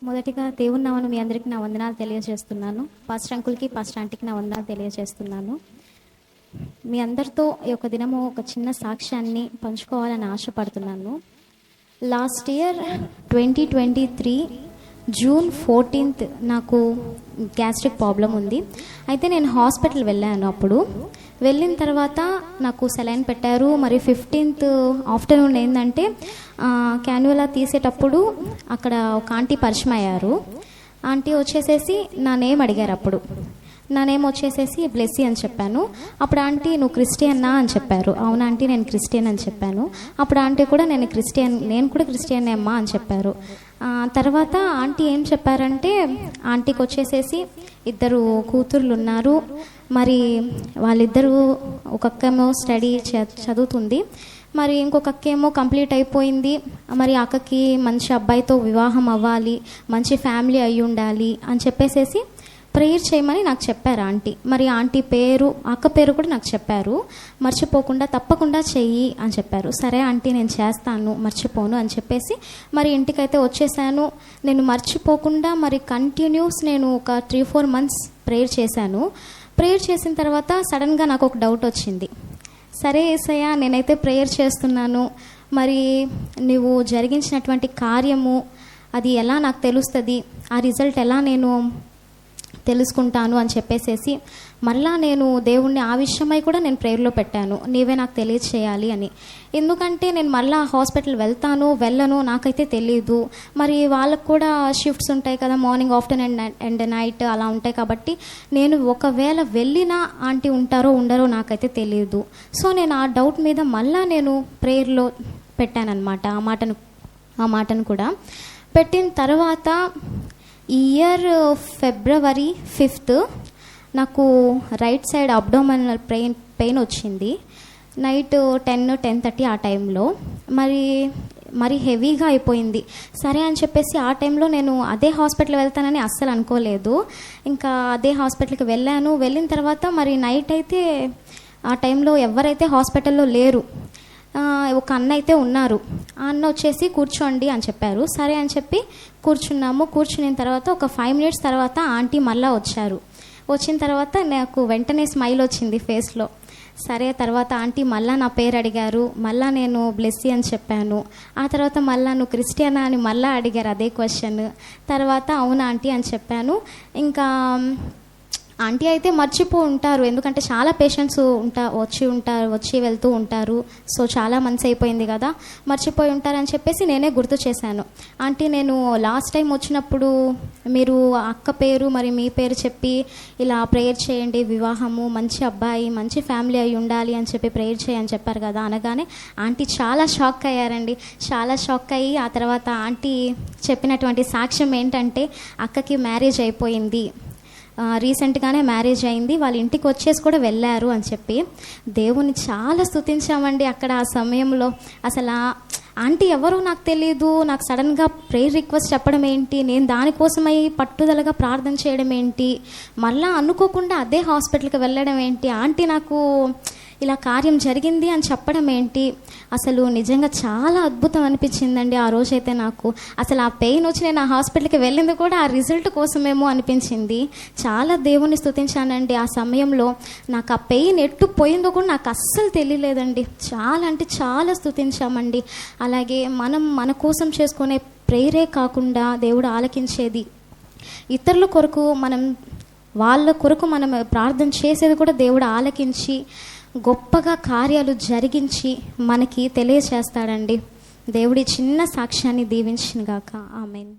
మొదటిగా దేవుని నామమున మీ అందరికీ నా వందనాలు తెలియజేస్తున్నాను. పాస్టర్ అంకుల్కి, పాస్టర్ ఆంటీకి నా వందనాలు తెలియజేస్తున్నాను. మీ అందరితో ఈ యొక్క దినము ఒక చిన్న సాక్ష్యాన్ని పంచుకోవాలని ఆశపడుతున్నాను. లాస్ట్ ఇయర్ 2023 జూన్ 14th నాకు గ్యాస్ట్రిక్ ప్రాబ్లం ఉంది. అయితే నేను హాస్పిటల్ వెళ్ళాను. అప్పుడు వెళ్ళిన తర్వాత నాకు సెలైన్ పెట్టారు. మరి 15th ఆఫ్టర్నూన్ ఏంటంటే క్యాన్యులా తీసేటప్పుడు అక్కడ ఒక ఆంటీ పరిచయం అయ్యారు. ఆంటీ వచ్చేసేసి నా నేమ్ అడిగారు. అప్పుడు నా నేమ్ వచ్చేసేసి బ్లెస్సీ అని చెప్పాను. అప్పుడు ఆంటీ నువ్వు క్రిస్టియన్నా అని చెప్పారు. అవునా ఆంటీ నేను క్రిస్టియన్ అని చెప్పాను. అప్పుడు ఆంటీ కూడా నేను కూడా క్రిస్టియన్ అమ్మా అని చెప్పారు. తర్వాత ఆంటీ ఏం చెప్పారంటే, ఆంటీకి వచ్చేసేసి 2 కూతుర్లు ఉన్నారు. మరి వాళ్ళిద్దరూ ఒక్కేమో స్టడీ చదువుతుంది, మరి ఇంకొక అక్కేమో కంప్లీట్ అయిపోయింది. మరి అక్కకి మంచి అబ్బాయితో వివాహం అవ్వాలి, మంచి ఫ్యామిలీ అయి ఉండాలి అని చెప్పేసేసి ప్రేయర్ చేయమని నాకు చెప్పారు ఆంటీ. మరి ఆంటీ పేరు, అక్క పేరు కూడా నాకు చెప్పారు. మర్చిపోకుండా తప్పకుండా చెయ్యి అని చెప్పారు. సరే ఆంటీ నేను చేస్తాను, మర్చిపోను అని చెప్పేసి మరి ఇంటికైతే వచ్చేసాను. నేను మర్చిపోకుండా మరి కంటిన్యూస్ నేను ఒక 3-4 months ప్రేయర్ చేశాను. ప్రేయర్ చేసిన తర్వాత సడన్గా నాకు ఒక డౌట్ వచ్చింది. సరే యేసయ్య, నేనైతే ప్రేయర్ చేస్తున్నాను, మరి నువ్వు జరిగించినటువంటి కార్యము అది ఎలా నాకు తెలుస్తుంది, ఆ రిజల్ట్ ఎలా నేను తెలుసుకుంటాను అని చెప్పేసేసి మళ్ళా నేను దేవుణ్ణి ఆ విషయమై కూడా నేను ప్రేయర్లో పెట్టాను, నీవే నాకు తెలియచేయాలి అని. ఎందుకంటే నేను మళ్ళీ హాస్పిటల్ వెళ్ళను నాకైతే తెలీదు. మరి వాళ్ళకు కూడా షిఫ్ట్స్ ఉంటాయి కదా, మార్నింగ్, ఆఫ్టర్నూన్ అండ్ నైట్ అలా ఉంటాయి. కాబట్టి నేను ఒకవేళ వెళ్ళినా ఆంటీ ఉంటారో ఉండరో నాకైతే తెలియదు. సో నేను ఆ డౌట్ మీద మళ్ళీ నేను ప్రేయర్లో పెట్టానన్నమాట. ఆ మాటను కూడా పెట్టిన తర్వాత ఈ ఇయర్ February 5th నాకు రైట్ సైడ్ అబ్డోమినల్ పెయిన్ వచ్చింది. నైట్ 10-10:30 ఆ టైంలో మరి హెవీగా అయిపోయింది. సరే అని చెప్పేసి ఆ టైంలో నేను అదే హాస్పిటల్ వెళ్తానని అస్సలు అనుకోలేదు. ఇంకా అదే హాస్పిటల్కి వెళ్ళిన తర్వాత మరి నైట్ అయితే ఆ టైంలో ఎవరైతే హాస్పిటల్లో లేరు, ఒక అన్న అయితే ఉన్నారు. ఆ అన్న వచ్చేసి కూర్చోండి అని చెప్పారు. సరే అని చెప్పి కూర్చున్నాము. కూర్చున్న తర్వాత ఒక 5 minutes తర్వాత ఆంటీ మళ్ళీ వచ్చారు. వచ్చిన తర్వాత నాకు వెంటనే స్మైల్ వచ్చింది ఫేస్లో. సరే తర్వాత ఆంటీ మళ్ళీ నా పేరు అడిగారు. మళ్ళీ నేను బ్లెస్సీ అని చెప్పాను. ఆ తర్వాత మళ్ళీ నువ్వు క్రిస్టియనా అని మళ్ళీ అడిగారు అదే క్వశ్చన్. తర్వాత అవునా ఆంటీ అని చెప్పాను. ఇంకా ఆంటీ అయితే మర్చిపో ఉంటారు, ఎందుకంటే చాలా పేషెంట్స్ వచ్చి వెళ్తూ ఉంటారు. సో చాలా మంత్స్ అయిపోయింది కదా, మర్చిపోయి ఉంటారని చెప్పేసి నేనే గుర్తు చేశాను. ఆంటీ నేను లాస్ట్ టైం వచ్చినప్పుడు మీరు అక్క పేరు మరి మీ పేరు చెప్పి ఇలా ప్రేయర్ చేయండి, వివాహము, మంచి అబ్బాయి, మంచి ఫ్యామిలీ అయి ఉండాలి అని చెప్పి ప్రేయర్ చేయని చెప్పారు కదా అనగానే ఆంటీ చాలా షాక్ అయ్యారండి. చాలా షాక్ అయ్యి ఆ తర్వాత ఆంటీ చెప్పినటువంటి సాక్ష్యం ఏంటంటే, అక్కకి మ్యారేజ్ అయిపోయింది, రీసెంట్గానే మ్యారేజ్ అయింది, వాళ్ళ ఇంటికి వచ్చేసి కూడా వెళ్ళారు అని చెప్పి దేవుని చాలా స్తుతించామండి. అక్కడ ఆ సమయంలో అసలు ఆంటీ ఎవరో నాకు తెలియదు, నాకు సడన్గా ప్రేయర్ రిక్వెస్ట్ చెప్పడం ఏంటి, నేను దానికోసమై పట్టుదలగా ప్రార్థన చేయడం ఏంటి, మళ్ళీ అనుకోకుండా అదే హాస్పిటల్కి వెళ్ళడం ఏంటి, ఆంటీ నాకు ఇలా కార్యం జరిగింది అని చెప్పడం ఏంటి, అసలు నిజంగా చాలా అద్భుతం అనిపించిందండి ఆ రోజైతే నాకు. అసలు ఆ పెయిన్ వచ్చి నేను ఆ హాస్పిటల్కి వెళ్ళింది కూడా ఆ రిజల్ట్ కోసమేమో అనిపించింది. చాలా దేవుని స్తుతించానండి ఆ సమయంలో. నాకు ఆ పెయిన్ ఎట్టు పోయిందో కూడా నాకు అస్సలు తెలియలేదండి. చాలా అంటే చాలా స్తుతించామండి. అలాగే మన కోసం చేసుకునే ప్రేయరే కాకుండా దేవుడు ఆలకించేది ఇతరుల కొరకు, వాళ్ళ కొరకు మనం ప్రార్థన చేసేది కూడా దేవుడు ఆలకించి గొప్పగా కార్యాలు జరిగించి మనకి తెలియచేస్తాడండి. దేవుడి చిన్న సాక్ష్యాన్ని దీవించును గాక. ఆమేన్.